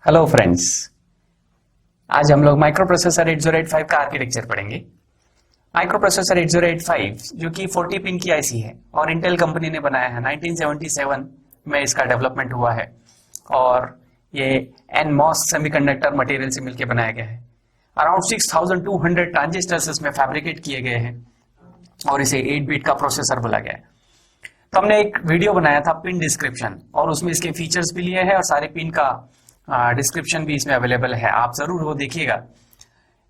Hello friends, आज हम लोग माइक्रो प्रोसेसर 8085 का आर्किटेक्चर पढ़ेंगे। माइक्रो प्रोसेसर 8085 जो कि 40 पिन की आईसी है और इंटेल कंपनी ने बनाया है। 1977 में इसका डेवलपमेंट हुआ है और ये एनमॉस सेमीकंडक्टर मटेरियल से मिलकर बनाया गया है। अराउंड 6200 ट्रांजिस्टर्स इसमें फैब्रिकेट किए गए हैं और इसे 8 बिट का प्रोसेसर बोला गया है। तो हमने एक वीडियो बनाया था पिन डिस्क्रिप्शन और उसमें इसके फीचर्स भी लिए हैं और सारे पिन का डिस्क्रिप्शन भी इसमें अवेलेबल है। आप जरूर वो देखिएगा,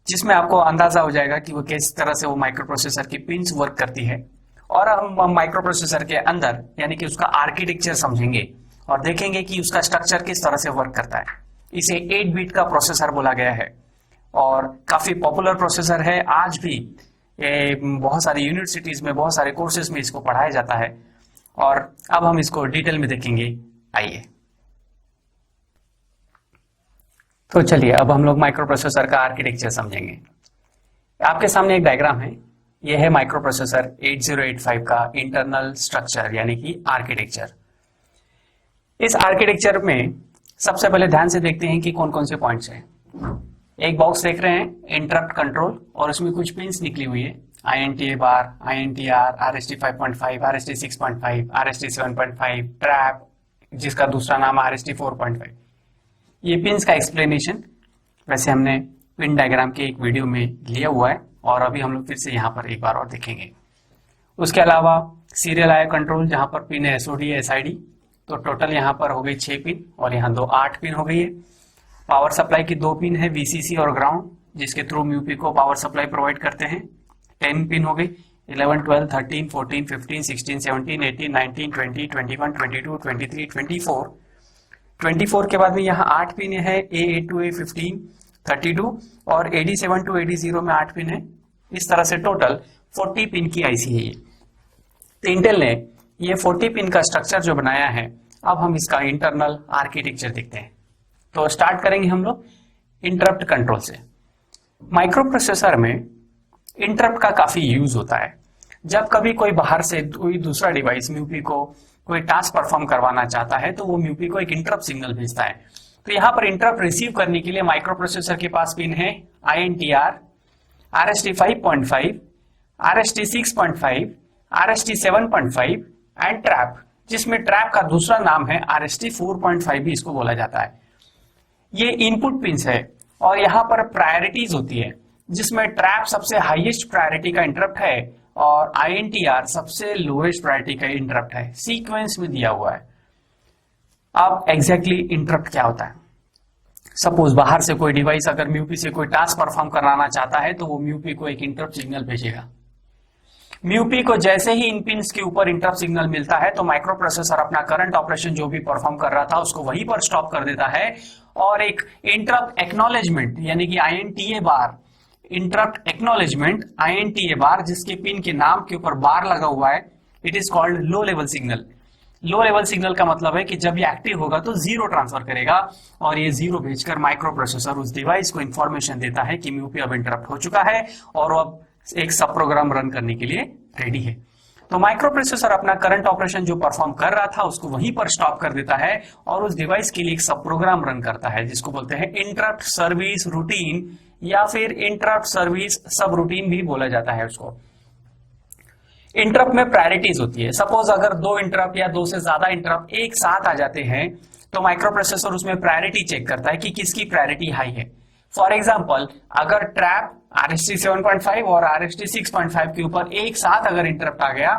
जिसमें आपको अंदाजा हो जाएगा कि वो किस तरह से वो माइक्रो प्रोसेसर की पिन्स वर्क करती है। और हम माइक्रो प्रोसेसर के अंदर यानी कि उसका आर्किटेक्चर समझेंगे और देखेंगे कि उसका स्ट्रक्चर किस तरह से वर्क करता है। इसे 8 बिट का प्रोसेसर बोला गया है और काफी पॉपुलर प्रोसेसर है। आज भी बहुत सारी यूनिवर्सिटीज में, बहुत सारे कोर्सेज में इसको पढ़ाया जाता है और अब हम इसको डिटेल में देखेंगे। आइए, तो चलिए अब हम लोग माइक्रो प्रोसेसर का आर्किटेक्चर समझेंगे। आपके सामने एक डायग्राम है। यह है माइक्रो प्रोसेसर 8085 का इंटरनल स्ट्रक्चर यानी कि आर्किटेक्चर। इस आर्किटेक्चर में सबसे पहले ध्यान से देखते हैं कि कौन कौन से पॉइंट्स हैं। एक बॉक्स देख रहे हैं, इंटरप्ट कंट्रोल, और उसमें कुछ पिन्स निकली हुई है। INTA बार, INTR, RST 5.5, RST 6.5, RST 7.5, trap जिसका दूसरा नाम RST 4.5। ये पिन्स का एक्सप्लेनेशन वैसे हमने पिन डायग्राम के एक वीडियो में लिया हुआ है और अभी हम लोग फिर से यहाँ पर एक बार और देखेंगे। उसके अलावा सीरियल आईओ कंट्रोल, जहाँ पर पिन है SOD SID, तो टोटल यहाँ पर हो गई 6 पिन और यहाँ 8 पिन हो गई है। पावर सप्लाई की 2 पिन है, VCC और ग्राउंड, जिसके थ्रू म्यूपी को पावर सप्लाई प्रोवाइड करते हैं। 10 पिन हो गई, 11, 12, 13, 14, 15, 16, 17, 18, 19, 20, 21, 22, 23, 24। 24 के बाद में यहाँ 8 पिन है, A8 to A15, 32 और AD7 to AD0 में 8 पिन है। इस तरह से टोटल 40 पिन की आईसी है ये। तो इंटेल ने ये 40 पिन का स्ट्रक्चर जो बनाया है, अब हम इसका इंटरनल आर्किटेक्चर देखते हैं। तो स्टार्ट करेंगे हम लोग इंटरप्ट कंट्रोल से। माइक्रो प्रोसेसर में इंटरप्ट का काफी यूज होता है। जब कभी कोई बाहर से कोई दूसरा डिवाइस म्यूपी को कोई टास्क परफॉर्म करवाना चाहता है तो वो म्यूपी को एक इंटरप्ट सिग्नल भेजता है। तो यहाँ पर इंटरप्ट रिसीव करने के लिए माइक्रो प्रोसेसर के पास पिन है INTR, RST 5.5, RST 6.5, RST 7.5 and trap, जिसमें ट्रैप का दूसरा नाम है RST 4.5 भी इसको बोला जाता है। ये इनपुट पिन्स है और यहाँ पर प्रायोरिटीज होती है, जिसमें ट्रैप सबसे हाईएस्ट प्रायोरिटी का इंटरप्ट है और INTR सबसे लोएस्ट प्रायोरिटी का इंटरप्ट है। सीक्वेंस में दिया हुआ है। अब एग्जैक्टली इंटरप्ट क्या होता है? सपोज बाहर से कोई डिवाइस अगर म्यूपी से कोई टास्क परफॉर्म कराना चाहता है तो वो म्यूपी को एक इंटरप्ट सिग्नल भेजेगा। म्यूपी को जैसे ही इन पिन्स के ऊपर इंटरप्ट सिग्नल मिलता है तो माइक्रो प्रोसेसर अपना करंट ऑपरेशन जो भी परफॉर्म कर रहा था उसको वहीं पर स्टॉप कर देता है और एक इंटरप्ट एक्नॉलेजमेंट यानी कि INTA बार, इंटरप्ट एक्नॉलेजमेंट INTA बार, जिसके पिन के नाम के ऊपर बार लगा हुआ है, it is called low level signal. Low level signal का मतलब है कि जब ये एक्टिव होगा तो 0 ट्रांसफर करेगा और ये 0 भेजकर माइक्रो प्रोसेसर उस डिवाइस को इंफॉर्मेशन देता है कि म्यूपी अब इंटरप्ट हो चुका है और अब एक सब प्रोग्राम रन करने के लिए रेडी है। तो माइक्रो प्रोसेसर अपना करंट ऑपरेशन जो परफॉर्म कर रहा था उसको वहीं पर स्टॉप कर देता है और उस डिवाइस के लिए एक सब प्रोग्राम रन करता है, जिसको बोलते हैं इंटरप्ट सर्विस रूटीन या फिर इंटरप्ट सर्विस सब रूटीन भी बोला जाता है उसको। इंटरप्ट में प्रायोरिटीज होती है। सपोज अगर 2 इंटरप्ट या 2 से ज्यादा इंटरप्ट एक साथ आ जाते हैं तो माइक्रो प्रोसेसर उसमें प्रायोरिटी चेक करता है कि किसकी प्रायोरिटी हाई है। फॉर एग्जाम्पल, अगर ट्रैप RST 7.5 और RST 6.5 के ऊपर एक साथ अगर इंटरप्ट आ गया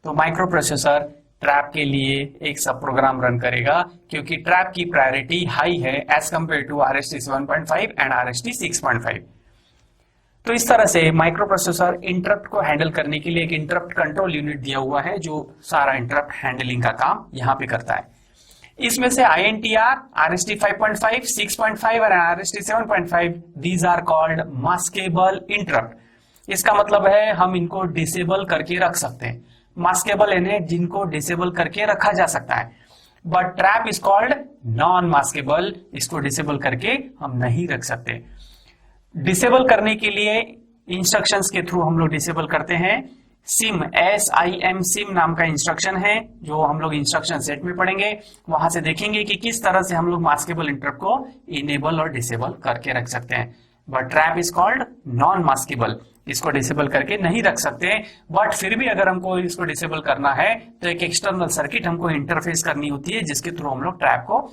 तो माइक्रो प्रोसेसर ट्रैप के लिए एक सब प्रोग्राम रन करेगा, क्योंकि ट्रैप की प्रायोरिटी हाई है as compare to RST 7.5 and RST 6.5। तो इस तरह से माइक्रो प्रोसेसर इंटरप्ट को हैंडल करने के लिए एक इंटरप्ट कंट्रोल यूनिट दिया हुआ है जो सारा इंटरप्ट हैंडलिंग का काम यहाँ पे करता है। इसमें से INTR, RST 5.5, 6.5 और RST 7.5 these are called maskable interrupt। इसका मतलब है हम इनको डिसेबल करके रख सकते हैं। मास्केबल इन्हें जिनको डिसेबल करके रखा जा सकता है, but trap is called non maskable, इसको डिसेबल करके हम नहीं रख सकते। डिसेबल करने के लिए इंस्ट्रक्शंस के थ्रू हम लोग डिसेबल करते हैं। सिम SIM सिम नाम का इंस्ट्रक्शन है जो हम लोग इंस्ट्रक्शन सेट में पढ़ेंगे। वहां से देखेंगे कि किस तरह से हम लोग मास्केबल इंटरप्ट को इनेबल और डिसेबल करके रख सकते हैं। But trap is called non maskable, इसको डिसेबल करके नहीं रख सकते। बट फिर भी अगर हमको इसको डिसेबल करना है तो एक एक्सटर्नल सर्किट हमको इंटरफेस करनी होती है जिसके थ्रू हम लोग ट्रैप को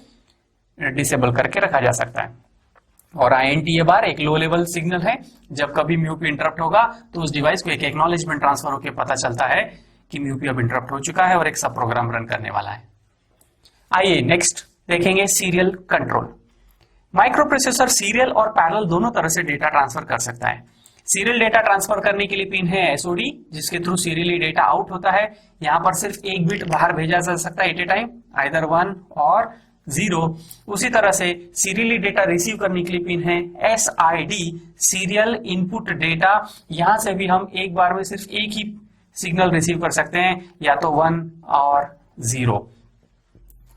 डिसेबल करके रखा जा सकता है। और INTA बार एक लो लेवल सिग्नल है। जब कभी म्यूपी इंटरप्ट होगा तो उस डिवाइस को एक एक्नॉलेजमेंट ट्रांसफर होकर पता चलता है कि म्यूपी अब इंटरप्ट हो चुका है और एक सब प्रोग्राम रन करने वाला है। आइए नेक्स्ट देखेंगे serial control. Micro processor serial और पैरेलल दोनों तरह से डेटा ट्रांसफर कर सकता है। सीरियल डेटा ट्रांसफर करने के लिए पिन है SOD जिसके थ्रू सीरियली डेटा आउट होता है। यहाँ पर सिर्फ एक बिट बाहर भेजा जा सकता है एट ए टाइम, आइदर 1 और 0। उसी तरह से सीरियली डेटा रिसीव करने के लिए पिन है SID सीरियल इनपुट डेटा। यहां से भी हम एक बार में सिर्फ एक ही सिग्नल रिसीव कर सकते हैं, या तो 1 और 0।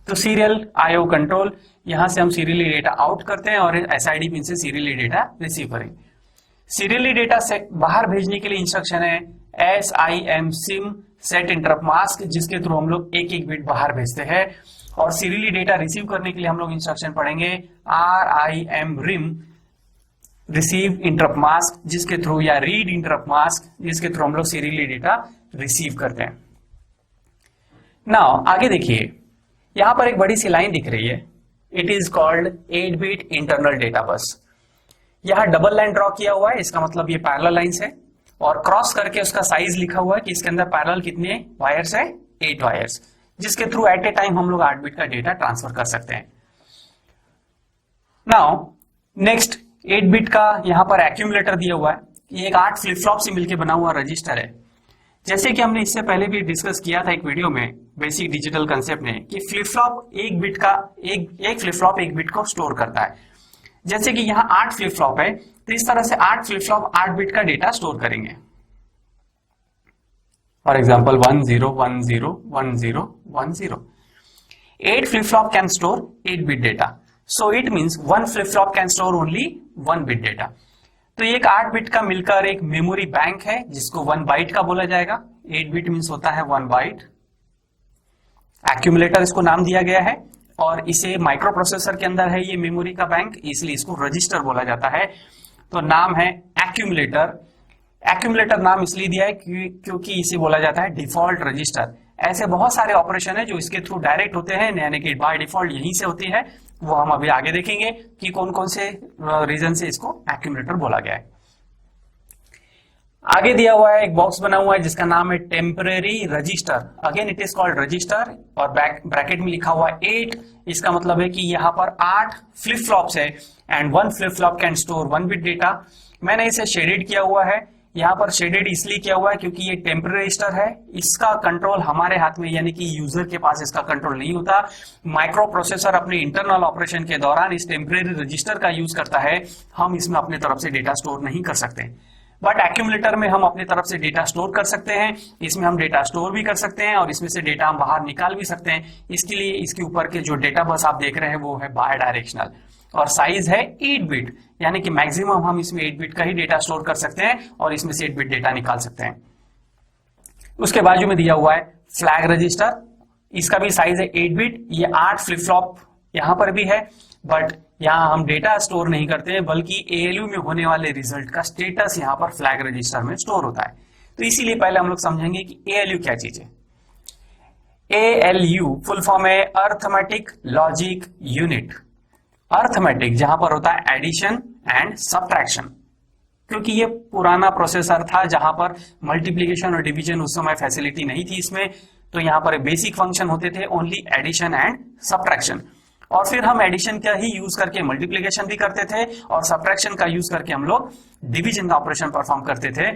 तो सीरियल IO कंट्रोल, यहां से हम सीरियली डेटा आउट करते हैं और SID पिन से सीरियली डेटा रिसीव करेंगे। सीरियली डेटा से बाहर भेजने के लिए इंस्ट्रक्शन है SIM SIM set interrupt mask जिसके थ्रू हम लोग एक एक बिट बाहर भेजते हैं। और सीरियली डेटा रिसीव करने के लिए हम लोग इंस्ट्रक्शन पढ़ेंगे RIM RIM receive interrupt mask जिसके थ्रू, या रीड इंटरप्ट मास्क जिसके थ्रू हम लोग सीरियली डेटा रिसीव करते हैं। नाउ आगे देखिए, यहां पर एक बड़ी सी लाइन दिख रही है, it is called eight bit internal data bus. यहां डबल लाइन ड्रॉ किया हुआ है, इसका मतलब ये पैरेलल लाइंस है, और क्रॉस करके उसका साइज लिखा हुआ है कि इसके अंदर पैरेलल कितने वायर्स है, 8 वायर्स, जिसके थ्रू एट ए टाइम हम लोग 8 बिट का डेटा ट्रांसफर कर सकते हैं। नाउ नेक्स्ट 8 बिट का यहां पर एक्यूमुलेटर दिया हुआ है। ये एक 8 फ्लिप फ्लॉप से मिलकर बना हुआ रजिस्टर है। जैसे कि हमने इससे पहले भी डिस्कस किया था एक वीडियो में बेसिक डिजिटल कंसेप्ट में, कि फ्लिप फ्लॉप एक बिट का एक फ्लिप फ्लॉप एक बिट को स्टोर करता है। जैसे कि यहां 8 फ्लिप फ्लॉप है तो इस तरह से 8 फ्लिप फ्लॉप 8 बिट का डेटा स्टोर करेंगे। For example 1 0 1 0 1 0 1 0. 8 flip-flop can store 8-bit data. So it means one flip-flop can store only 1-bit data. तो ये एक 8 बिट का मिलकर एक मेमोरी बैंक है जिसको 1 बाइट का बोला जाएगा। 8 बिट मीन्स होता है 1 बाइट। एक्यूमुलेटर इसको नाम दिया गया है और इसे माइक्रो प्रोसेसर के अंदर है ये मेमोरी का बैंक, इसलिए इसको रजिस्टर बोला जाता है। तो नाम है एक्यूमुलेटर। एक्यूमुलेटर नाम इसलिए दिया है क्योंकि इसे बोला जाता है डिफॉल्ट रजिस्टर। ऐसे बहुत सारे ऑपरेशन है जो इसके थ्रू डायरेक्ट होते हैं, यानी कि बाय डिफॉल्ट यहीं से होती है। वो हम अभी आगे देखेंगे कि कौन कौन से रीजन से इसको एक्यूमुलेटर बोला गया है। आगे दिया हुआ है एक बॉक्स बना हुआ है जिसका नाम है temporary register. Again it is called register और ब्रैकेट में लिखा हुआ है 8। इसका मतलब है कि यहाँ पर 8 फ्लिप फ्लॉप्स है and 1 flip flop can store 1 bit data. मैंने इसे शेडेड किया हुआ है। यहाँ पर शेडेड इसलिए किया हुआ है क्योंकि ये टेम्परेरी रजिस्टर है, इसका कंट्रोल हमारे हाथ में, यानी कि यूजर के पास इसका कंट्रोल नहीं होता। माइक्रो प्रोसेसर अपने इंटरनल ऑपरेशन के दौरान इस टेम्परेरी रजिस्टर का यूज करता है। हम इसमें अपने तरफ से डेटा स्टोर नहीं कर सकते, बट एक्यूमुलेटर में हम अपने तरफ से डेटा स्टोर कर सकते हैं। इसमें हम डेटा स्टोर भी कर सकते हैं और इसमें से डेटा हम बाहर निकाल भी सकते हैं। इसके लिए इसके ऊपर के जो डेटा बस आप देख रहे हैं वो है बाय डायरेक्शनल और साइज है 8 बिट, यानी कि मैक्सिमम हम इसमें 8 बिट का ही डेटा स्टोर कर सकते हैं और इसमें से 8 बिट डेटा निकाल सकते हैं। उसके बाजू में दिया हुआ है फ्लैग रजिस्टर, इसका भी साइज है 8 बिट। ये 8 फ्लिप फ्लॉप यहां पर भी है, बट यहां हम डेटा स्टोर नहीं करते हैं बल्कि ALU में होने वाले रिजल्ट का स्टेटस यहां पर फ्लैग रजिस्टर में स्टोर होता है। तो इसीलिए पहले हम लोग समझेंगे कि ALU क्या चीज है। ALU फुल फॉर्म है अर्थमेटिक लॉजिक यूनिट। अर्थमेटिक जहां पर होता है एडिशन एंड सब्ट्रैक्शन, क्योंकि ये पुराना प्रोसेसर था जहां पर मल्टीप्लिकेशन और डिवीजन उस समय फैसिलिटी नहीं थी इसमें, तो यहां पर बेसिक फंक्शन होते थे ओनली एडिशन एंड सब्ट्रैक्शन। और फिर हम एडिशन का ही यूज करके मल्टीप्लिकेशन भी करते थे और सब्ट्रैक्शन का यूज करके हम लोग डिवीजन का ऑपरेशन परफॉर्म करते थे।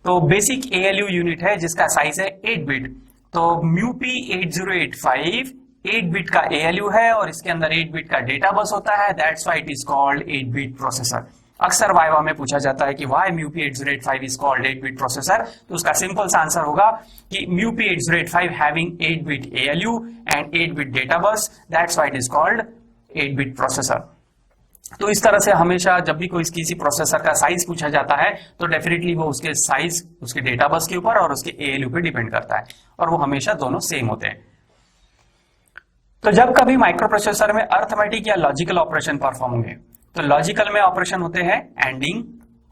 तो बेसिक ALU यूनिट है जिसका साइज है 8 बिट। तो MUPI 8085 8 बिट का ALU है और इसके अंदर 8 बिट का डेटा बस होता है। That's why it is called 8 bit processor. अक्सर वाइवा में पूछा जाता है कि why MUPI 8085 is called 8 bit processor, तो उसका सिंपल सा आंसर होगा कि MUPI 8085 having 8 bit ALU and 8 bit data bus, that's why it is called 8 bit processor. तो इस तरह से हमेशा जब भी कोई किसी प्रोसेसर का साइज पूछा जाता है तो डेफिनेटली वो उसके साइज उसके डेटा बस के ऊपर और उसके एएलयू पे डिपेंड करता है, और वो हमेशा दोनों सेम होते हैं। तो जब कभी माइक्रो प्रोसेसर में अर्थमेटिक या लॉजिकल ऑपरेशन परफॉर्म होंगे, तो लॉजिकल में ऑपरेशन होते हैं ANDing,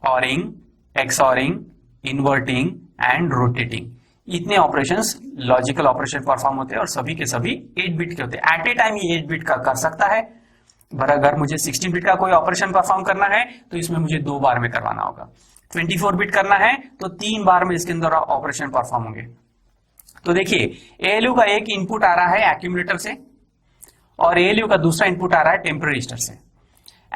ORing, XORing, inverting and rotating. इतने ऑपरेशंस लॉजिकल ऑपरेशन परफॉर्म होते हैं और सभी के सभी 8 बिट के होते हैं। एट ए टाइम ये 8 बिट का कर सकता है, पर अगर मुझे 16 बिट का कोई ऑपरेशन परफॉर्म करना है तो इसमें मुझे 2 बार में करवाना होगा। 24 बिट करना है तो 3 बार में इसके अंदर ऑपरेशन परफॉर्म होंगे। तो देखिए, एएलयू का एक इनपुट आ रहा है एक्यूमुलेटर से और एएलयू का दूसरा इनपुट आ रहा है टेम्पररी रजिस्टर से।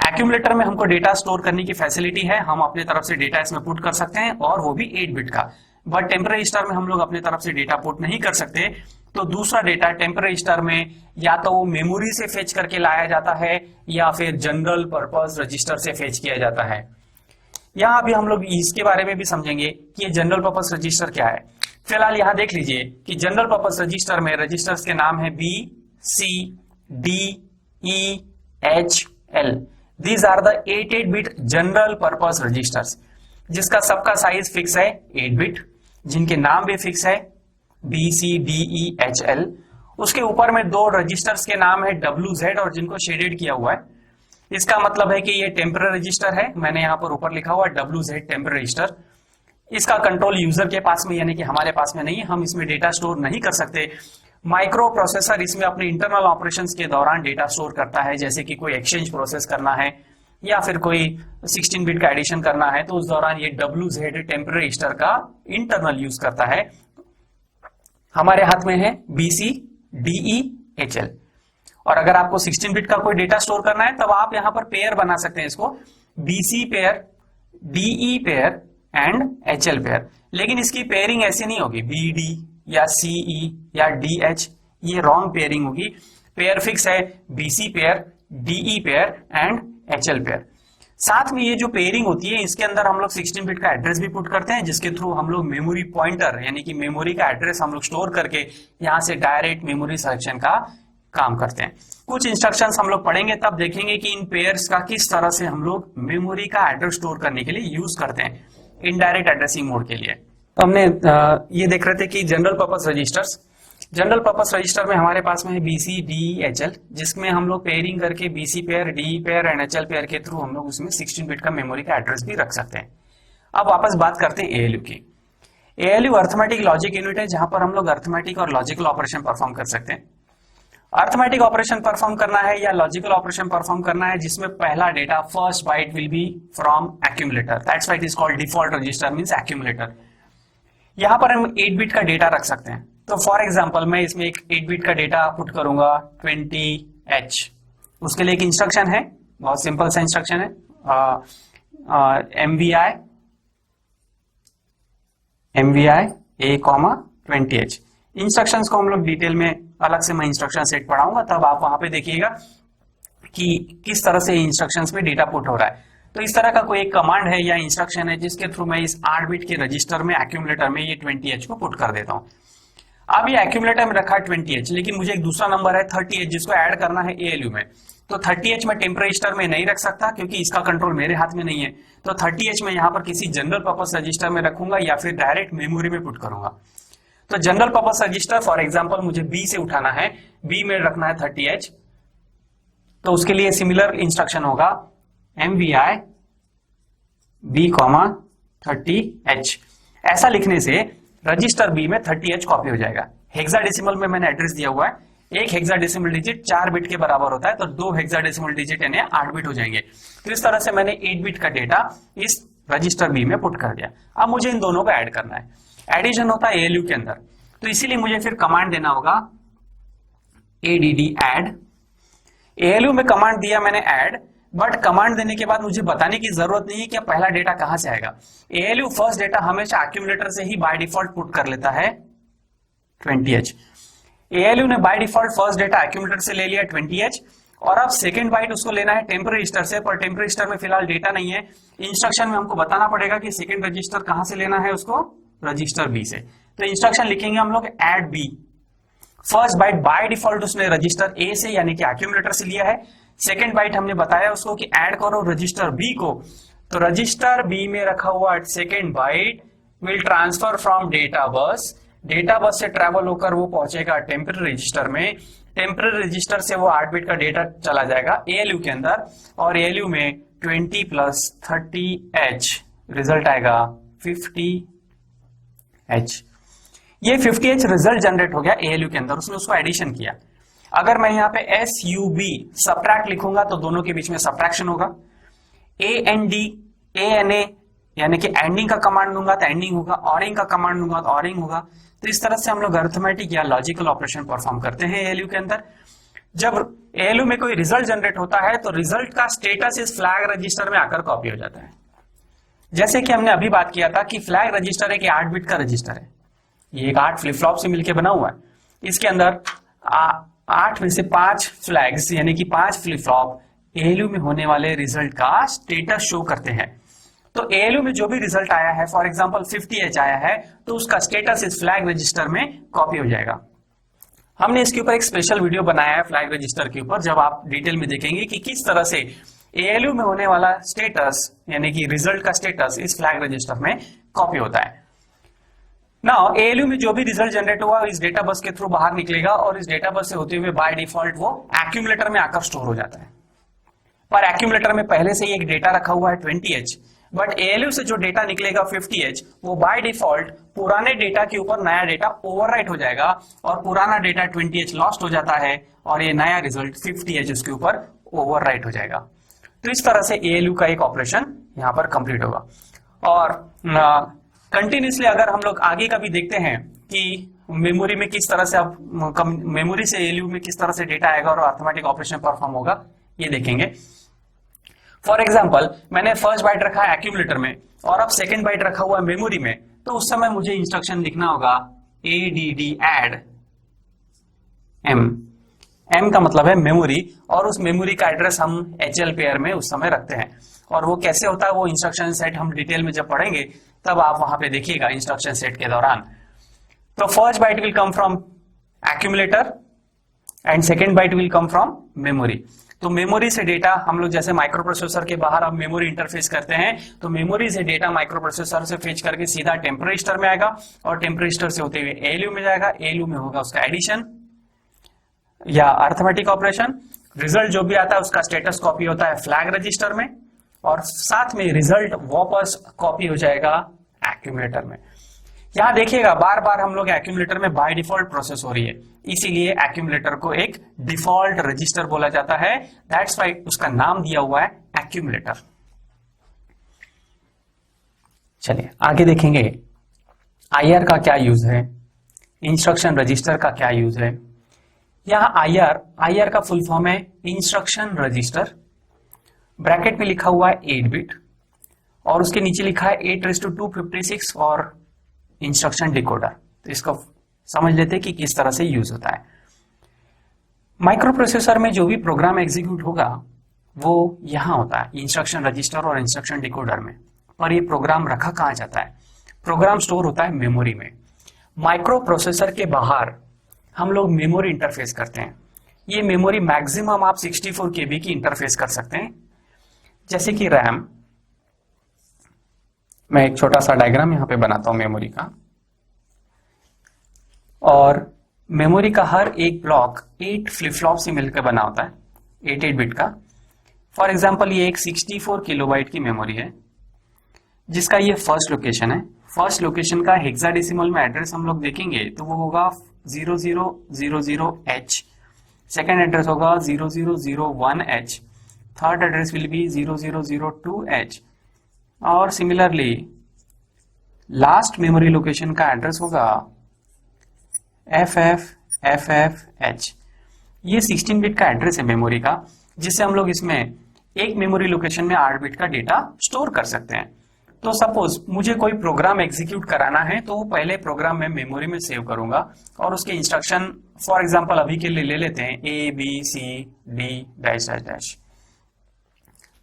एक्यूमुलेटर में हमको डेटा स्टोर करने की फैसिलिटी है, हम अपने तरफ से डेटा इसमें पुट कर सकते हैं और वो भी 8 बिट का। बट टेम्पररी रजिस्टर में हम लोग अपने तरफ से डेटा पुट नहीं कर सकते, तो दूसरा डेटा टेम्पररी रजिस्टर में या तो वो मेमोरी से फेच करके लाया जाता है या फिर जनरल पर्पस रजिस्टर से फेच किया जाता है। यहां भी हम लोग इसके बारे में भी समझेंगे कि ये जनरल पर्पस रजिस्टर क्या है। फिलहाल यहां देख लीजिए कि जनरल पर्पस रजिस्टर में रजिस्टर्स के नाम है B, C, D, E, H, L. These are the 8 bit general purpose registers, जिसका सबका साइज फिक्स है 8 बिट, जिनके नाम भी फिक्स है B, C, D, E, H, L. उसके ऊपर में 2 रजिस्टर्स के नाम है डब्ल्यू, जेड और जिनको शेडेड किया हुआ है। इसका मतलब है कि ये टेम्पररी रजिस्टर है, मैंने यहां पर ऊपर लिखा हुआ है डब्ल्यू, जेड टेम्पररी रजिस्टर। इसका कंट्रोल यूजर के पास में यानी कि हमारे पास में नहीं है, हम इसमें डेटा स्टोर नहीं कर सकते। माइक्रो प्रोसेसर इसमें अपने इंटरनल ऑपरेशंस के दौरान डेटा स्टोर करता है, जैसे कि कोई एक्सचेंज प्रोसेस करना है या फिर कोई 16 बिट का एडिशन करना है, तो उस दौरान ये डब्ल्यू, जेड टेम्पररी रजिस्टर का इंटरनल यूज करता है। हमारे हाथ में है बीसी, डीई, एचएल। और अगर आपको 16 बिट का कोई डेटा स्टोर करना है तब आप यहां पर पेयर बना सकते हैं इसको, BC pair, DE pair and HL pair. लेकिन इसकी पेयरिंग ऐसी नहीं होगी बीडी या सीई या डीएच, ये रॉन्ग पेयरिंग होगी। पेयर फिक्स है BC pair, DE pair and HL pair. साथ में ये जो पेयरिंग होती है इसके अंदर हम लोग 16 बिट का एड्रेस भी पुट करते हैं, जिसके थ्रू हम लोग मेमोरी पॉइंटर यानी कि मेमोरी का एड्रेस हम लोग स्टोर करके यहां से डायरेक्ट मेमोरी सिलेक्शन का काम करते हैं। कुछ इंस्ट्रक्शंस हम लोग पढ़ेंगे तब देखेंगे कि इन पेयर्स का किस तरह से हम लोग मेमोरी का एड्रेस स्टोर करने के लिए यूज करते हैं इनडायरेक्ट एड्रेसिंग मोड के लिए। तो हमने ये देख रहे थे कि general purpose registers, general purpose register में हमारे पास में है बीसी, डी, एचएल, जिसमें हम लोग पेयरिंग करके BC pair, D pair and HL pair के थ्रू हम लोग उसमें 16 बिट का मेमोरी का एड्रेस भी रख सकते हैं। अब वापस बात करते हैं एएलयू की। एएलयू अर्थमेटिक लॉजिक यूनिट है, जहां पर हम लोग अर्थमेटिक और लॉजिकल ऑपरेशन परफॉर्म कर सकते हैं। अर्थमेटिक ऑपरेशन परफॉर्म करना है या लॉजिकल ऑपरेशन परफॉर्म करना है जिसमें पहला data first byte will be from accumulator, that's why it is called default register means accumulator. यहां पर हम 8 बिट का डेटा रख सकते हैं। तो फॉर एग्जांपल मैं इसमें एक 8 बिट का डेटा पुट करूंगा 20H। उसके लिए एक इंस्ट्रक्शन है, बहुत सिंपल सा इंस्ट्रक्शन है, MVI A,20H। इंस्ट्रक्शंस को हम लोग डिटेल में अलग से मैं इंस्ट्रक्शन सेट पढ़ाऊंगा, तब आप वहां पे देखिएगा कि किस तरह से इंस्ट्रक्शंस में डेटा पुट हो रहा है। तो इस तरह का कोई एक कमांड है या इंस्ट्रक्शन है जिसके थ्रू मैं इस 8 बिट के रजिस्टर में एक्यूमुलेटर में ये 20H को पुट कर देता हूं। अब ये एक्यूमुलेटर में रखा है 20H, लेकिन मुझे एक दूसरा नंबर है 30H जिसको ऐड करना है एएलयू में। तो 30H में टेम्पररी रजिस्टर में नहीं रख सकता क्योंकि इसका कंट्रोल मेरे हाथ में नहीं है। तो 30H में यहां पर किसी जनरल पर्पस रजिस्टर में रखूंगा या फिर डायरेक्ट मेमोरी में पुट करूंगा। तो general purpose register for example मुझे बी से उठाना है, बी में रखना है 30H, तो उसके लिए सिमिलर इंस्ट्रक्शन होगा MVI B,30H। ऐसा लिखने से रजिस्टर बी में 30H कॉपी हो जाएगा। हेक्साडेसिमल में मैंने एड्रेस दिया हुआ है, एक हेक्साडेसिमल डिजिट 4 बिट के बराबर होता है, तो 2 हेक्साडेसिमल डिजिट यानी 8 बिट हो जाएंगे। तो इस तरह से मैंने 8 बिट का डेटा इस रजिस्टर बी में पुट कर दिया। अब मुझे इन दोनों को ऐड करना है, एडिशन होता है एएलयू के अंदर, तो इसीलिए मुझे फिर कमांड देना होगा add add। एएलयू में कमांड दिया मैंने ऐड, बट कमांड देने के बाद मुझे बताने की जरूरत नहीं है कि पहला डेटा कहां से आएगा। एएलयू फर्स्ट डेटा हमेशा एक्यूमुलेटर से ही बाय डिफॉल्ट पुट कर लेता है 20H। एएलयू ने by default first data accumulator से ले लिया 20H, और अब सेकंड बाइट उसको लेना है टेम्पररी रजिस्टर से, पर टेम्पररी रजिस्टर में फिलहाल डेटा नहीं है। इंस्ट्रक्शन में हमको बताना पड़ेगा कि सेकंड रजिस्टर कहां से लेना है उसको, रजिस्टर बी से। तो इंस्ट्रक्शन लिखेंगे हम लोग add B. First byte by default उसने रजिस्टर ए से यानी कि एक्यूमुलेटर से लिया है, सेकेंड बाइट हमने बताया उसको कि ऐड करो रजिस्टर बी को, तो रजिस्टर बी में रखा हुआ second byte will transfer from data bus, data bus से ट्रेवल होकर वो पहुंचेगा टेम्पररी रजिस्टर में, टेम्पररी रजिस्टर से वो 8 बिट का डेटा चला जाएगा एएलयू के अंदर, और एएलयू में 20 + 30H रिजल्ट आएगा 50H। ये 50H रिजल्ट जनरेट हो गया एएलयू के अंदर, उसने उसको एडिशन किया। अगर मैं यहाँ पे SUB सब्ट्रैक्ट लिखूंगा तो दोनों के बीच में सब्ट्रैक्शन होगा। AND ANA यानी कि एंडिंग का कमांड दूंगा तो एंडिंग होगा, ऑरिंग का कमांड दूंगा तो ऑरिंग होगा। तो इस तरह से हम लोग अरिथमेटिक या लॉजिकल ऑपरेशन परफॉर्म करते हैं एएलयू के अंदर। जब एएलयू में कोई रिजल्ट जनरेट होता है तो रिजल्ट का स्टेटस इस फ्लैग रजिस्टर में आकर कॉपी हो जाता है। जैसे कि हमने अभी बात किया था कि फ्लैग रजिस्टर एक 8 बिट का रजिस्टर है, ये एक 8 फ्लिप फ्लॉप से मिलकर बना हुआ है। इसके अंदर 8 में से 5 फ्लैग्स यानी कि 5 फ्लिप फ्लॉप एएलयू में होने वाले रिजल्ट का स्टेटस शो करते हैं। तो एएलयू में जो भी रिजल्ट आया है, फॉर एग्जांपल 50H आया है, तो उसका स्टेटस इस फ्लैग रजिस्टर में कॉपी हो जाएगा। हमने इसके ऊपर एक स्पेशल वीडियो बनाया है फ्लैग रजिस्टर के ऊपर, जब आप डिटेल में देखेंगे कि किस तरह से एएलयू में होने वाला स्टेटस यानी कि रिजल्ट का स्टेटस इस फ्लैग रजिस्टर में कॉपी होता है। नाउ एएलयू में जो भी रिजल्ट जनरेट हुआ इस डेटा बस के थ्रू बाहर निकलेगा, और इस डेटा बस से होते हुए बाय डिफॉल्ट वो एक्यूमुलेटर में आकर स्टोर हो जाता है। पर एक्यूमुलेटर में पहले से ही एक डेटा रखा हुआ है 20H, बट एएलयू से जो डेटा निकलेगा 50H वो बाय डिफॉल्ट पुराने डेटा के ऊपर नया डेटा ओवरराइट हो जाएगा, और पुराना डेटा 20H लॉस्ट हो जाता है, और ये नया रिजल्ट 50H उसके ऊपर ओवरराइट हो जाएगा। तो इस तरह से एएलयू का एक ऑपरेशन यहाँ पर कंप्लीट होगा। और कंटिन्यूसली अगर हम लोग आगे का भी देखते हैं कि मेमोरी में किस तरह से अब मेमोरी से एएलयू में किस तरह से डेटा आएगा और अरिथमेटिक ऑपरेशन परफॉर्म होगा, ये देखेंगे। फॉर एग्जाम्पल मैंने फर्स्ट बाइट रखा है एक्यूमुलेटर में और अब सेकेंड बाइट रखा हुआ है मेमोरी में, तो उस समय मुझे इंस्ट्रक्शन लिखना होगा ADD add M का मतलब है मेमोरी, और उस मेमोरी का एड्रेस हम HL पेयर में उस समय रखते हैं। और वो कैसे होता है वो इंस्ट्रक्शन सेट हम डिटेल में जब पढ़ेंगे तब आप वहां पे देखिएगा इंस्ट्रक्शन सेट के दौरान। तो first byte will come from accumulator and second byte will come from memory. तो मेमोरी से डेटा हम लोग जैसे माइक्रो प्रोसेसर के बाहर अब मेमोरी इंटरफेस करते हैं, तो मेमोरी से डेटा माइक्रो प्रोसेसर से फेच करके सीधा टेम्पररी रजिस्टर में आएगा, और टेम्पररी रजिस्टर से होते हुए एएलयू में जाएगा। एएलयू में होगा उसका एडिशन या अरिथमेटिक ऑपरेशन। रिजल्ट जो भी आता है उसका स्टेटस कॉपी होता है फ्लैग रजिस्टर में, और साथ में रिजल्ट वापस कॉपी हो जाएगा एक्यूमुलेटर में। यहां देखिएगा बार बार हम लोग एक्यूमुलेटर में बाय डिफॉल्ट प्रोसेस हो रही है, इसीलिए एक्यूमुलेटर को एक डिफॉल्ट रजिस्टर बोला जाता है। दैट्स व्हाई उसका नाम दिया हुआ है एक्यूमुलेटर। चलिए आगे देखेंगे आईआर का क्या यूज है, इंस्ट्रक्शन रजिस्टर का क्या यूज है। यहां आईआर का फुल फॉर्म है इंस्ट्रक्शन रजिस्टर, ब्रैकेट में लिखा हुआ है 8 बिट, और उसके नीचे लिखा है 8⁻²56 और इंस्ट्रक्शन डिकोडर। तो इसको समझ लेते हैं कि किस तरह से यूज होता है। माइक्रो प्रोसेसर में जो भी प्रोग्राम एग्जीक्यूट होगा वो यहां होता है इंस्ट्रक्शन रजिस्टर और इंस्ट्रक्शन डिकोडर में। पर ये प्रोग्राम रखा कहां जाता है? प्रोग्राम स्टोर होता है मेमोरी में। माइक्रो प्रोसेसर के बाहर हम लोग मेमोरी इंटरफेस करते हैं। ये मेमोरी मैक्सिमम आप 64 KB की इंटरफेस कर सकते हैं। जैसे कि रैम, मैं एक छोटा सा डायग्राम यहां पे बनाता हूं मेमोरी का, और मेमोरी का हर एक ब्लॉक 8 फ्लिप फ्लॉप से मिलकर बना होता है, 8 बिट का। फॉर एग्जांपल ये एक 64 किलोबाइट की मेमोरी है जिसका ये फर्स्ट लोकेशन है। फर्स्ट लोकेशन का हेक्साडेसिमल में एड्रेस हम लोग देखेंगे तो वो होगा 0000H, सेकेंड एड्रेस होगा 0001H, third address will be 0002H, और सिमिलरली लास्ट मेमोरी लोकेशन का एड्रेस होगा FFFFH। ये 16 बिट का एड्रेस है मेमोरी का, जिससे हम लोग इसमें एक मेमोरी लोकेशन में 8 बिट का डेटा स्टोर कर सकते हैं। तो सपोज मुझे कोई प्रोग्राम एग्जीक्यूट कराना है तो वो पहले प्रोग्राम मैं मेमोरी में सेव करूंगा, और उसके इंस्ट्रक्शन फॉर एग्जांपल अभी के लिए ले लेते हैं ABCD-।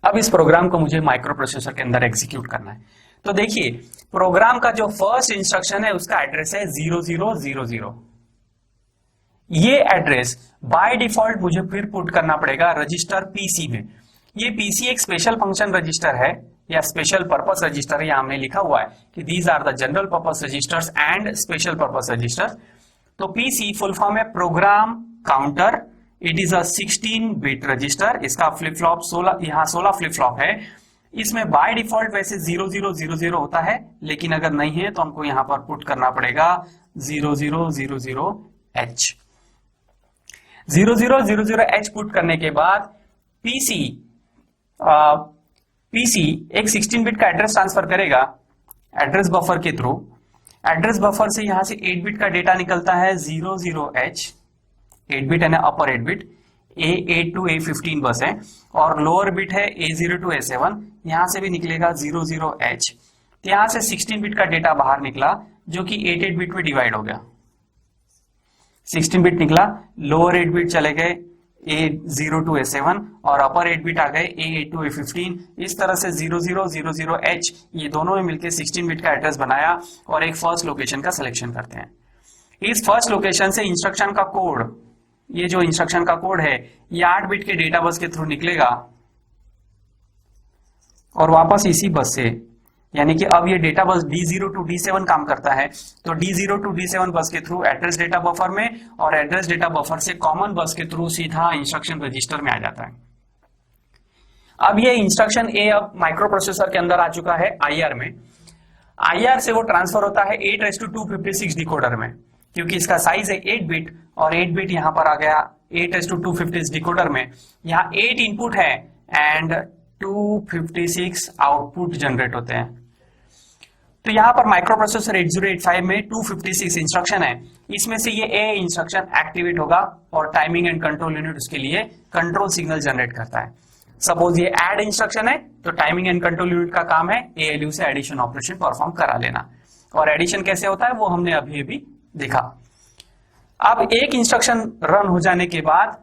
अब इस प्रोग्राम को मुझे माइक्रो प्रोसेसर के अंदर एग्जीक्यूट करना है। तो देखिए प्रोग्राम का जो फर्स्ट इंस्ट्रक्शन है उसका एड्रेस है 0000। ये एड्रेस बाय डिफॉल्ट मुझे फिर पुट करना पड़ेगा रजिस्टर पीसी में। ये पीसी एक स्पेशल फंक्शन रजिस्टर है या स्पेशल पर्पस रजिस्टर है, यहां हमने लिखा हुआ है कि these are the general purpose registers and special purpose registers. तो पीसी फुल फॉर्म है program counter, it is a 16 bit register. इसका फ्लिप फ्लॉप 16, यहां 16 फ्लिप फ्लॉप है। इसमें बाय डिफॉल्ट वैसे 0000 होता है, लेकिन अगर नहीं है तो हमको यहां पर पुट करना पड़ेगा 0000H। 0000H पुट करने के बाद पीसी एक 16 बिट का एड्रेस ट्रांसफर करेगा एड्रेस बफर के थ्रू। एड्रेस बफर से यहां से 8 बिट का डेटा निकलता है 00H, 8 बिट है ना, अपर 8 बिट A8 to A15 बस है, और लोअर बिट है A0 to A7, यहां से भी निकलेगा 00H। यहां से 16 बिट का डेटा बाहर निकला जो कि 8 बिट में डिवाइड हो गया। 16 बिट निकला, लोअर 8 बिट चले गए A0 to A7 और अपर 8 बिट आ गए A8 to A15। इस तरह से 0000H ये दोनों में मिलकर 16 बिट का एड्रेस बनाया और एक फर्स्ट लोकेशन का सिलेक्शन करते हैं। इस फर्स्ट लोकेशन से इंस्ट्रक्शन का कोड, ये जो इंस्ट्रक्शन का कोड है ये 8 बिट के डेटा बस के थ्रू निकलेगा और वापस इसी बस से, यानी कि अब ये data bus D0 to D7 काम करता है, तो D0 to D7 बस के थ्रू एड्रेस डेटा बफर में और एड्रेस डेटा बफर से कॉमन बस के थ्रू सीधा इंस्ट्रक्शन रजिस्टर में आ जाता है। अब ये इंस्ट्रक्शन ए अब माइक्रो प्रोसेसर के अंदर आ चुका है IR में। IR से वो ट्रांसफर होता है 8:256 डिकोडर में, क्योंकि इसका साइज है 8 बिट और 8 बिट यहां पर आ गया 8:256 डिकोडर में। यहां 8 इनपुट है एंड 256 आउटपुट जनरेट होते हैं। तो यहां पर माइक्रो प्रोसेसर 8085 में 256 इंस्ट्रक्शन है, इसमें से ये ए इंस्ट्रक्शन एक्टिवेट होगा और टाइमिंग एंड कंट्रोल यूनिट उसके लिए कंट्रोल सिग्नल जनरेट करता है। सपोज ये ऐड इंस्ट्रक्शन है तो टाइमिंग एंड कंट्रोल यूनिट का काम है ALU से एडिशन ऑपरेशन परफॉर्म करा लेना, और एडिशन कैसे होता है वो हमने अभी अभी देखा। अब एक इंस्ट्रक्शन रन हो जाने के बाद,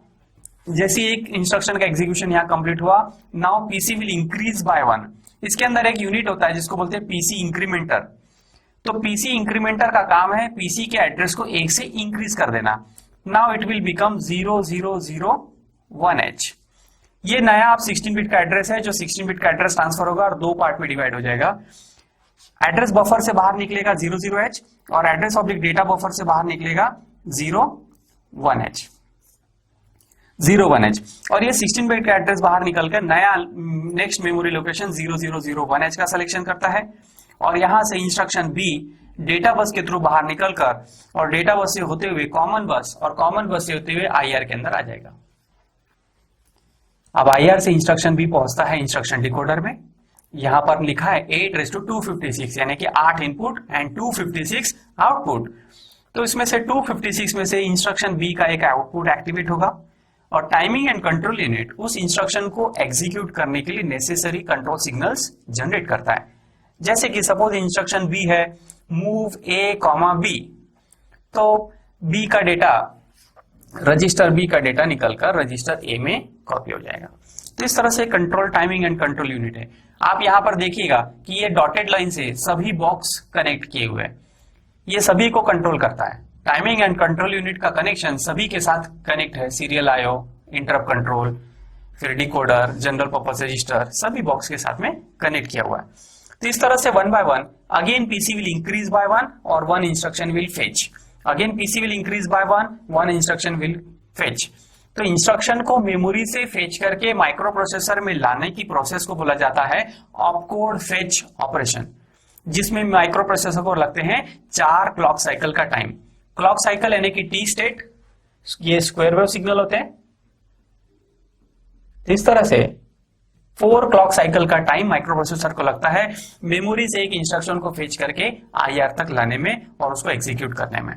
जैसे एक इंस्ट्रक्शन का एग्जीक्यूशन यहां कंप्लीट हुआ, now PC will increase by 1। इसके अंदर एक यूनिट होता है जिसको बोलते हैं पीसी इंक्रीमेंटर। तो पीसी इंक्रीमेंटर का काम है पीसी के एड्रेस को 1 से इंक्रीज कर देना। Now it will become 0001H। ये नया आप 16 बिट का एड्रेस है, जो 16 बिट का एड्रेस ट्रांसफर होगा और 2 पार्ट में डिवाइड हो जाएगा। एड्रेस बफर से बाहर निकलेगा 00H और एड्रेस ऑब्लिक डेटा बफर से बाहर निकलेगा 01H। और ये 16 बिट का एड्रेस बाहर निकलकर नया नेक्स्ट मेमोरी लोकेशन 0001H का सिलेक्शन करता है, और यहां से इंस्ट्रक्शन बी डेटा बस के थ्रू बाहर निकलकर और डेटा बस से होते हुए कॉमन बस और कॉमन बस से होते हुए IR के अंदर आ जाएगा। अब IR से इंस्ट्रक्शन बी पहुंचता है इंस्ट्रक्शन डिकोडर में। यहां पर लिखा है 8:256, यानी कि 8 इनपुट एंड 256 आउटपुट। तो इसमें से 256 में से इंस्ट्रक्शन बी का एक आउटपुट एक्टिवेट होगा और टाइमिंग एंड कंट्रोल यूनिट उस इंस्ट्रक्शन को एग्जीक्यूट करने के लिए नेसेसरी कंट्रोल सिग्नल्स जनरेट करता है। जैसे कि सपोज इंस्ट्रक्शन बी है मूव A, B, तो बी का डेटा, रजिस्टर बी का डेटा निकलकर रजिस्टर ए में कॉपी हो जाएगा। तो इस तरह से control timing and control unit है। आप यहां पर देखिएगा कि ये डॉटेड लाइन से सभी बॉक्स कनेक्ट किए हुए हैं, ये सभी को कंट्रोल करता है। टाइमिंग एंड कंट्रोल यूनिट का कनेक्शन सभी के साथ कनेक्ट है, सीरियल IO, इंटरप्ट कंट्रोल, फिर डिकोडर, जनरल पर्पस रजिस्टर, सभी बॉक्स के साथ में कनेक्ट किया हुआ है। तो इस तरह से 1 by 1 again PC will increase by 1 और 1 instruction will fetch. Again PC will increase by 1 instruction will fetch. तो इंस्ट्रक्शन को मेमोरी से फेच करके माइक्रो प्रोसेसर में लाने की प्रोसेस को बोला जाता है ऑपकोड फेच ऑपरेशन, जिसमें माइक्रो प्रोसेसर को लगते हैं 4 क्लॉक साइकिल का टाइम। क्लॉक साइकिल यानी कि टी स्टेट, ये स्क्वायर वेव सिग्नल होते हैं। तो इस तरह से 4 क्लॉक साइकिल का टाइम माइक्रो प्रोसेसर को लगता है मेमोरी से एक इंस्ट्रक्शन को फेच करके IR तक लाने में और उसको एग्जीक्यूट करने में।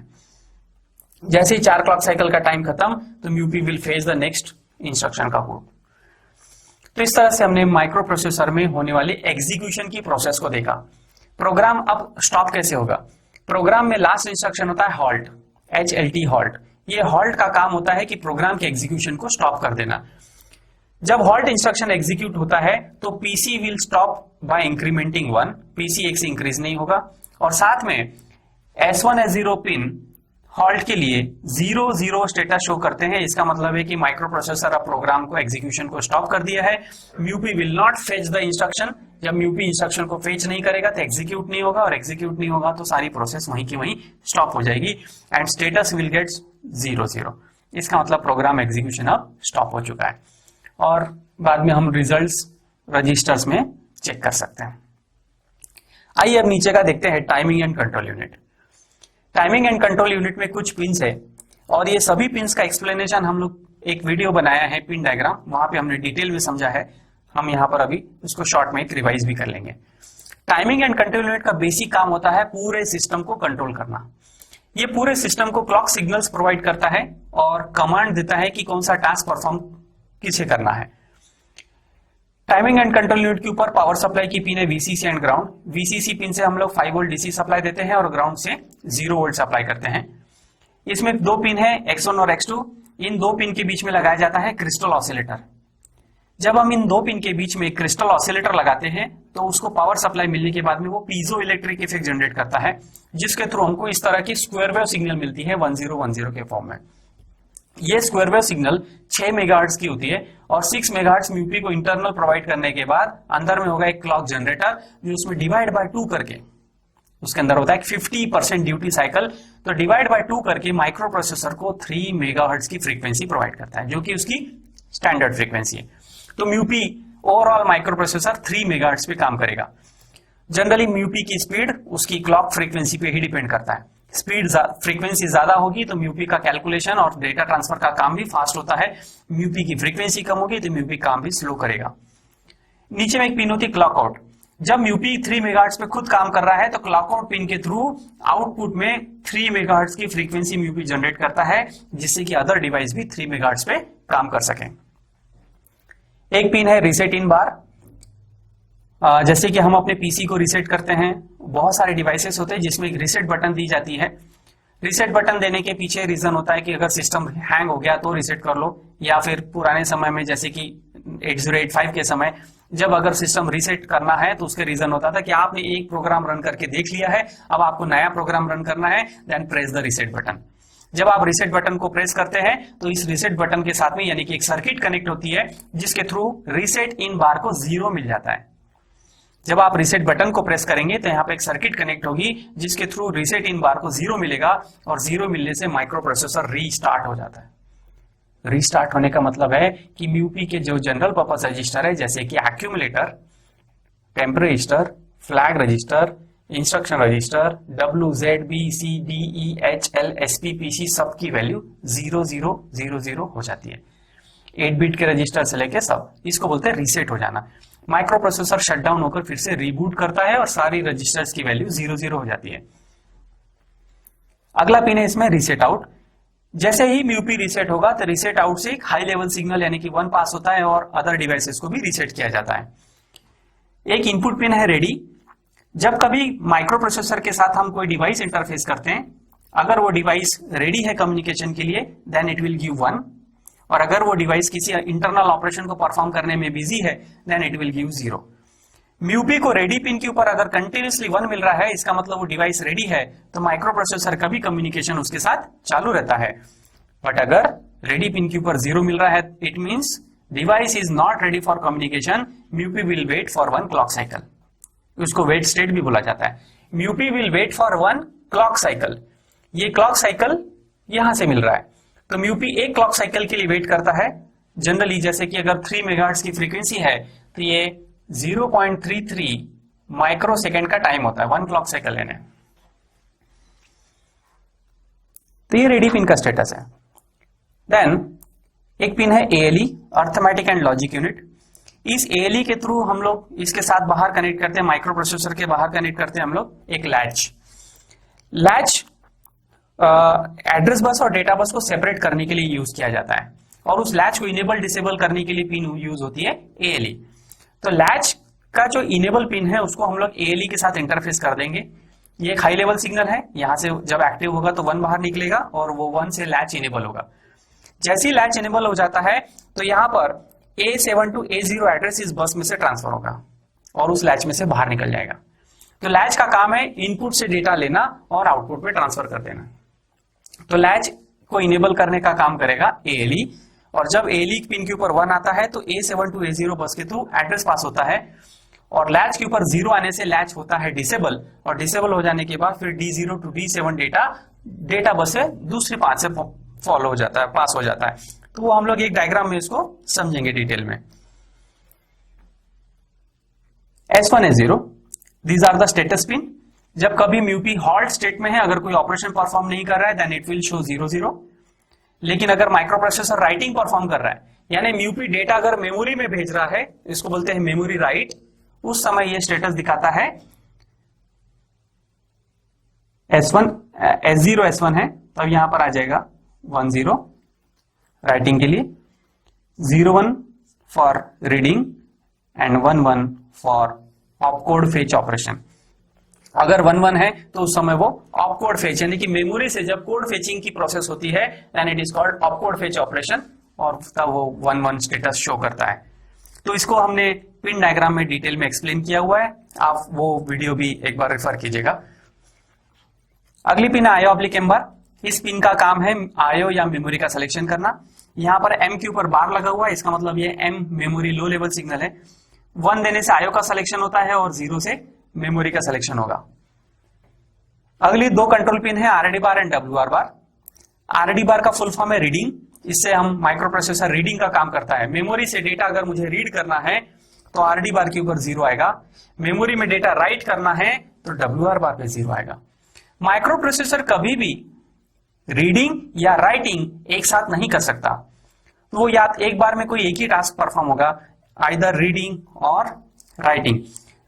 जैसे ही 4 क्लॉक साइकिल का टाइम खत्म तो MUP will fetch the next instruction का कोड। तो इस तरह से हमने माइक्रो प्रोसेसर में होने वाले एग्जीक्यूशन की प्रोसेस को देखा। प्रोग्राम अब स्टॉप कैसे होगा? प्रोग्राम में लास्ट इंस्ट्रक्शन होता है हॉल्ट, HLT हॉल्ट। ये हॉल्ट का काम होता है कि प्रोग्राम के एग्जीक्यूशन को स्टॉप कर देना। जब हॉल्ट इंस्ट्रक्शन एग्जीक्यूट होता है तो PC will stop by incrementing 1, PC 1 से इंक्रीज नहीं होगा, और साथ में S1 S0 पिन हॉल्ट के लिए 0 स्टेटस शो करते हैं। इसका मतलब है कि माइक्रो प्रोसेसर अब प्रोग्राम को एग्जीक्यूशन को स्टॉप कर दिया है। Mu P will not fetch the instruction. जब म्यूपी इंस्ट्रक्शन को फेच नहीं करेगा तो एग्जीक्यूट नहीं होगा, और एग्जीक्यूट नहीं होगा तो सारी प्रोसेस वहीं की वहीं स्टॉप हो जाएगी एंड स्टेटस विल गेट 0। इसका मतलब प्रोग्राम एग्जीक्यूशन अब स्टॉप हो चुका है, और बाद में हम रिजल्ट्स रजिस्टर्स में चेक कर सकते हैं। आइए अब नीचे का देखते हैं, timing and control unit. Timing and control unit में कुछ पिन्स है, और ये सभी पिन्स का एक्सप्लेनेशन हम लोग एक वीडियो बनाया है, पिन डायग्राम, वहां पे हमने डिटेल में समझा है। हम यहाँ पर अभी उसको शॉर्ट में एक रिवाइज भी कर लेंगे। टाइमिंग एंड कंट्रोल यूनिट का बेसिक काम होता है पूरे सिस्टम को कंट्रोल करना। ये पूरे सिस्टम को क्लॉक सिग्नल्स प्रोवाइड करता है और कमांड देता है कि कौन सा टास्क परफॉर्म किसे करना है। टाइमिंग एंड कंट्रोल यूनिट के ऊपर पावर सप्लाई की पिन है VCC and ground. VCC pin से हम लोग 5 वोल्ट डीसी सप्लाई देते हैं और ग्राउंड से 0 वोल्ट सप्लाई करते हैं। इसमें 2 पिन है, X1 और X2। इन 2 पिन के बीच में लगाया जाता है क्रिस्टल ऑसिलेटर। जब हम इन 2 पिन के बीच में क्रिस्टल ऑसिलेटर लगाते हैं तो उसको पावर सप्लाई मिलने के बाद में वो पीजो इलेक्ट्रिक इफेक्ट जनरेट करता है, जिसके थ्रू हमको इस तरह की स्क्वायर वेव सिग्नल मिलती है 1010 के फॉर्म में। ये स्क्वायर वेव सिग्नल 6 मेगाहर्ट्ज की होती है, और 6 मेगाहर्ट्ज म्यूपी को इंटरनल प्रोवाइड करने के बाद अंदर में होगा एक क्लॉक जनरेटर, जो उसमें डिवाइड बाय 2 करके उसके अंदर होता है 50% ड्यूटी साइकिल। तो डिवाइड बाय 2 करके माइक्रो प्रोसेसर को 3 मेगाहर्ट्ज की फ्रीक्वेंसी प्रोवाइड करता है, जो कि उसकी स्टैंडर्ड फ्रीक्वेंसी है। तो म्यूपी ओवरऑल माइक्रो प्रोसेसर 3 मेगाहर्ट्ज पे काम करेगा। जनरली म्यूपी की स्पीड उसकी क्लॉक फ्रीक्वेंसी पे ही डिपेंड करता है। स्पीड फ्रीक्वेंसी ज्यादा होगी तो म्यूपी का कैलकुलेशन और डेटा ट्रांसफर का काम भी फास्ट होता है। म्यूपी की फ्रीक्वेंसी कम होगी तो म्यूपी काम भी स्लो करेगा। नीचे में एक पिन होती है क्लॉक आउट। जब म्यूपी 3 मेगाहर्ट्ज पे खुद काम कर रहा है तो क्लॉक आउट पिन के थ्रू आउटपुट में 3 मेगाहर्ट्ज की फ्रीक्वेंसी म्यूपी जनरेट करता है, जिससे कि अदर डिवाइस भी 3 मेगाहर्ट्ज पे काम कर सकें। एक पिन है रीसेट इन बार। जैसे कि हम अपने पीसी को रीसेट करते हैं, बहुत सारे डिवाइसेस होते हैं जिसमें एक रीसेट बटन दी जाती है। रीसेट बटन देने के पीछे रीजन होता है कि अगर सिस्टम हैंग हो गया तो रीसेट कर लो, या फिर पुराने समय में जैसे कि 8085 के समय जब अगर सिस्टम रीसेट करना है तो उसके रीजन होता था कि आपने एक प्रोग्राम रन करके देख लिया है, अब आपको नया प्रोग्राम रन करना है, then press the reset button. जब आप रीसेट बटन को प्रेस करते हैं तो इस रीसेट बटन के साथ में यानी कि एक सर्किट कनेक्ट होती है, जिसके थ्रू रीसेट इन बार को 0 मिल जाता है। जब आप रीसेट बटन को प्रेस करेंगे तो यहाँ पे एक सर्किट कनेक्ट होगी, जिसके थ्रू रीसेट इन बार को 0 मिलेगा, और 0 मिलने से माइक्रो प्रोसेसर रीस्टार्ट हो जाता है। रीस्टार्ट होने का मतलब है कि म्यूपी के जो जनरल पर्पस रजिस्टर है, जैसे कि accumulator, temp register, flag register, instruction register, W, Z, B, C, D, E, H, L, SP, PC सबकी वैल्यू 0000 हो जाती है। 8 बिट के रजिस्टर से लेके सब, इसको बोलते हैं रीसेट हो जाना। माइक्रो प्रोसेसर शटडाउन होकर फिर से रीबूट करता है और सारी रजिस्टर्स की वैल्यू 00 हो जाती है। अगला पिन है इसमें रीसेट आउट। जैसे ही म्यूपी रीसेट होगा तो रीसेट आउट से एक हाई लेवल सिग्नल यानी कि 1 पास होता है और अदर डिवाइसेस को भी रीसेट किया जाता है। एक इनपुट पिन है रेडी। जब कभी माइक्रो प्रोसेसर के साथ हम कोई डिवाइस इंटरफेस करते हैं, अगर वो डिवाइस रेडी है कम्युनिकेशन के लिए देन इट विल गिव 1, और अगर वो डिवाइस किसी इंटरनल ऑपरेशन को परफॉर्म करने में बिजी है देन इट विल गिव 0। म्यूपी को रेडी पिन के ऊपर अगर कंटिन्यूसली 1 मिल रहा है, इसका मतलब वो डिवाइस रेडी है, तो माइक्रो प्रोसेसर का भी कम्युनिकेशन उसके साथ चालू रहता है। बट अगर रेडी पिन के ऊपर 0 मिल रहा है, it means device is not ready for communication. Mu P will wait for 1 clock cycle. उसको वेट स्टेट भी बोला जाता है। Mu P will wait for 1 clock cycle. ये क्लॉक साइकिल यहां से मिल रहा है, तो म्यूपी एक क्लॉक साइकिल के लिए वेट करता है। जनरली जैसे कि अगर 3 मेगाहर्ट्ज की फ्रीक्वेंसी है तो ये 0.33 माइक्रो सेकेंड का टाइम होता है 1 क्लॉक साइकिल लेने। तो ये रेडी पिन का स्टेटस है। देन एक पिन है ALE, arithmetic and logic unit. इस ALE के थ्रू हम लोग इसके साथ बाहर कनेक्ट करते हैं, माइक्रो प्रोसेसर के बाहर कनेक्ट करते हैं हम लोग एक लैच। एड्रेस बस और डेटा बस को सेपरेट करने के लिए यूज किया जाता है, और उस लैच को इनेबल डिसेबल करने के लिए पिन यूज होती है ALE। तो लैच का जो इनेबल पिन है उसको हम लोग ALE के साथ इंटरफेस कर देंगे। ये एक हाई लेवल सिग्नल है, यहां से जब एक्टिव होगा तो 1 बाहर निकलेगा और वो 1 से लैच इनेबल होगा। जैसे ही लैच इनेबल हो जाता है तो यहाँ पर A7 to A0 एड्रेस इस बस में से ट्रांसफर होगा और उस लैच में से बाहर निकल जाएगा। तो लैच का काम है इनपुट से डेटा लेना और आउटपुट में ट्रांसफर कर देना। तो लैच को इनेबल करने का काम करेगा ALE, और जब ALE पिन के ऊपर 1 आता है तो A7 टू A0 बस के थ्रू एड्रेस पास होता है, और लैच के ऊपर 0 आने से लैच होता है डिसेबल, और डिसेबल हो जाने के बाद फिर D0 to D7 data bus से दूसरी पाथ से फॉलो हो जाता है, पास हो जाता है। तो वो हम लोग एक डायग्राम में इसको समझेंगे डिटेल में। S1 S0 these are the status pin. जब कभी म्यूपी हॉल्ट स्टेट में है, अगर कोई ऑपरेशन परफॉर्म नहीं कर रहा है, देन इट विल शो 0 0। लेकिन अगर माइक्रो प्रोसेसर राइटिंग परफॉर्म कर रहा है, यानी म्यूपी डेटा अगर मेमोरी में भेज रहा है, इसको बोलते हैं मेमोरी राइट, उस समय ये स्टेटस दिखाता है S1 S0 S1 है, तब यहां पर आ जाएगा 1 0 राइटिंग के लिए, 0 1 for reading and 1 1 for opcode fetch operation. अगर 1 1 है तो उस समय वो ऑपकोड फेच, यानी कि मेमोरी से जब कोड फेचिंग की प्रोसेस होती है, then it is called opcode fetch operation, और तब वो 1 1 स्टेटस शो करता है। तो इसको हमने पिन डायग्राम में डिटेल में एक्सप्लेन किया हुआ है, आप वो वीडियो भी एक बार रेफर कीजिएगा। अगली पिन है IO ऑब्लिक M बार। इस पिन का काम है IO या मेमोरी का सिलेक्शन करना। यहां पर M के ऊपर बार लगा हुआ है, इसका मतलब ये M memory low level signal है। 1 देने से IO का सिलेक्शन होता है और 0 से मेमोरी का सिलेक्शन होगा। अगली 2 कंट्रोल पिन है RD bar and WR bar. RD बार का फुल फॉर्म है रीडिंग, इससे हम माइक्रो प्रोसेसर रीडिंग का काम करता है। मेमोरी से डेटा अगर मुझे रीड करना है तो RD बार के ऊपर 0 आएगा, मेमोरी में डेटा राइट करना है तो WR बार पे 0 आएगा। माइक्रो प्रोसेसर कभी भी रीडिंग या राइटिंग एक साथ नहीं कर सकता, तो वो या एक बार में कोई एक ही टास्क परफॉर्म होगा, आइदर रीडिंग और राइटिंग।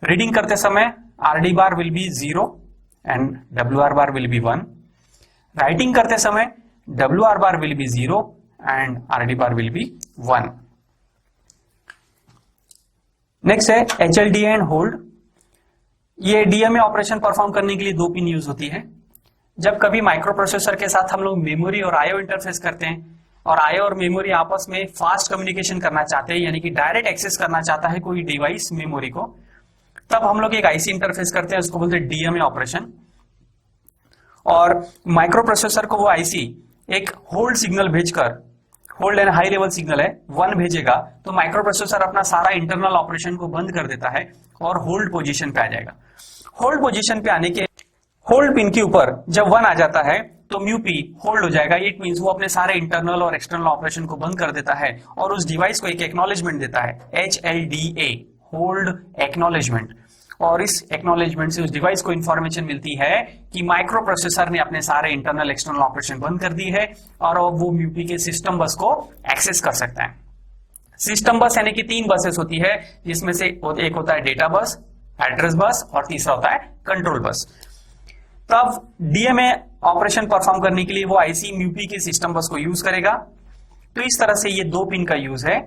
रीडिंग करते समय RD bar will be 0 and WR bar will be 1। Writing करते समय WR bar will be 0 and RD bar will be 1। Next है HLDA एंड होल्ड। ये DMA ऑपरेशन परफॉर्म करने के लिए 2 पिन यूज होती है। जब कभी माइक्रो प्रोसेसर के साथ हम लोग मेमोरी और IO इंटरफेस करते हैं, और IO और मेमोरी आपस में फास्ट कम्युनिकेशन करना चाहते हैं, यानी कि डायरेक्ट एक्सेस करना चाहता है कोई डिवाइस मेमोरी को, तब हम लोग एक IC इंटरफेस करते हैं, उसको बोलते हैं DMA ऑपरेशन। और माइक्रो प्रोसेसर को वो IC एक होल्ड सिग्नल भेजकर, hold and high level signal है, 1 भेजेगा, तो माइक्रो प्रोसेसर अपना सारा इंटरनल ऑपरेशन को बंद कर देता है और होल्ड पोजीशन पे आ जाएगा। होल्ड पोजीशन पे आने के होल्ड पिन के ऊपर जब 1 आ जाता है तो म्यूपी होल्ड हो जाएगा। इट मींस वो अपने सारे इंटरनल और एक्सटर्नल ऑपरेशन को बंद कर देता है और उस डिवाइस को एक एक्नॉलेजमेंट देता है, HLDA होल्ड एक्नॉलेजमेंट। और इस एक्नॉलेजमेंट से उस डिवाइस को इंफॉर्मेशन मिलती है कि माइक्रो प्रोसेसर ने अपने सारे इंटरनल एक्सटर्नल ऑपरेशन बंद कर दी है और वो म्यूपी के सिस्टम बस को एक्सेस कर सकता है। सिस्टम बस यानी कि 3 बसेस होती है, जिसमें से एक होता है डेटा बस, एड्रेस बस, और तीसरा होता है कंट्रोल बस। तब DMA ऑपरेशन परफॉर्म करने के लिए वो IC म्यूपी के सिस्टम बस को यूज करेगा। तो इस तरह से ये 2 पिन का यूज है।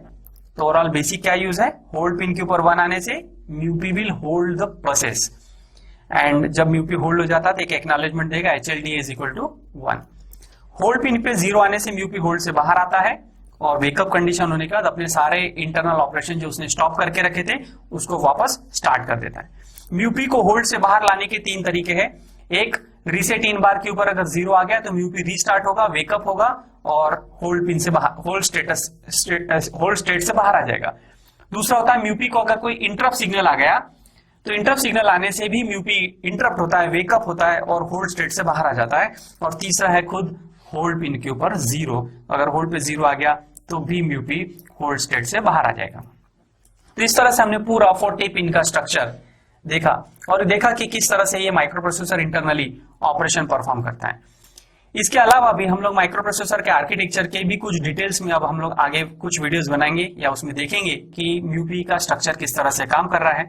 तो ओवरऑल बेसिक क्या यूज है, होल्ड पिन के ऊपर 1 आने से mu P will hold the buses, and जब म्यूपी होल्ड हो जाता है तो एक एक्नॉलेजमेंट देगा HLDA is equal to 1। Hold pin पे 0 आने से म्यूपी होल्ड से बाहर आता है और वेकअप कंडीशन होने के बाद अपने सारे इंटरनल ऑपरेशन जो उसने स्टॉप करके रखे थे उसको वापस स्टार्ट कर देता है। म्यूपी को होल्ड से बाहर लाने के 3 तरीके हैं। एक, रीसेट इन बार के ऊपर अगर 0 आ गया तो म्यूपी रीस्टार्ट होगा, वेकअप होगा और होल्ड पिन से बाहर, होल्ड स्टेट से बाहर आ जाएगा। दूसरा होता है म्यूपी को अगर कोई इंटरप्ट सिग्नल आ गया तो इंटरप्ट सिग्नल आने से भी म्यूपी इंटरप्ट होता है, वेकअप होता है और होल्ड स्टेट से बाहर आ जाता है। और तीसरा है खुद होल्ड पिन के ऊपर 0, अगर होल्ड पे 0 आ गया तो भी म्यूपी होल्ड स्टेट से बाहर आ जाएगा। तो इस तरह से हमने पूरा 40 पिन का स्ट्रक्चर देखा और देखा कि किस तरह से ये micro processor internally operation perform करता है। इसके अलावा भी हम लोग माइक्रो प्रोसेसर के आर्किटेक्चर के भी कुछ डिटेल्स में अब हम लोग आगे कुछ वीडियोस बनाएंगे या उसमें देखेंगे कि म्यूपी का स्ट्रक्चर किस तरह से काम कर रहा है।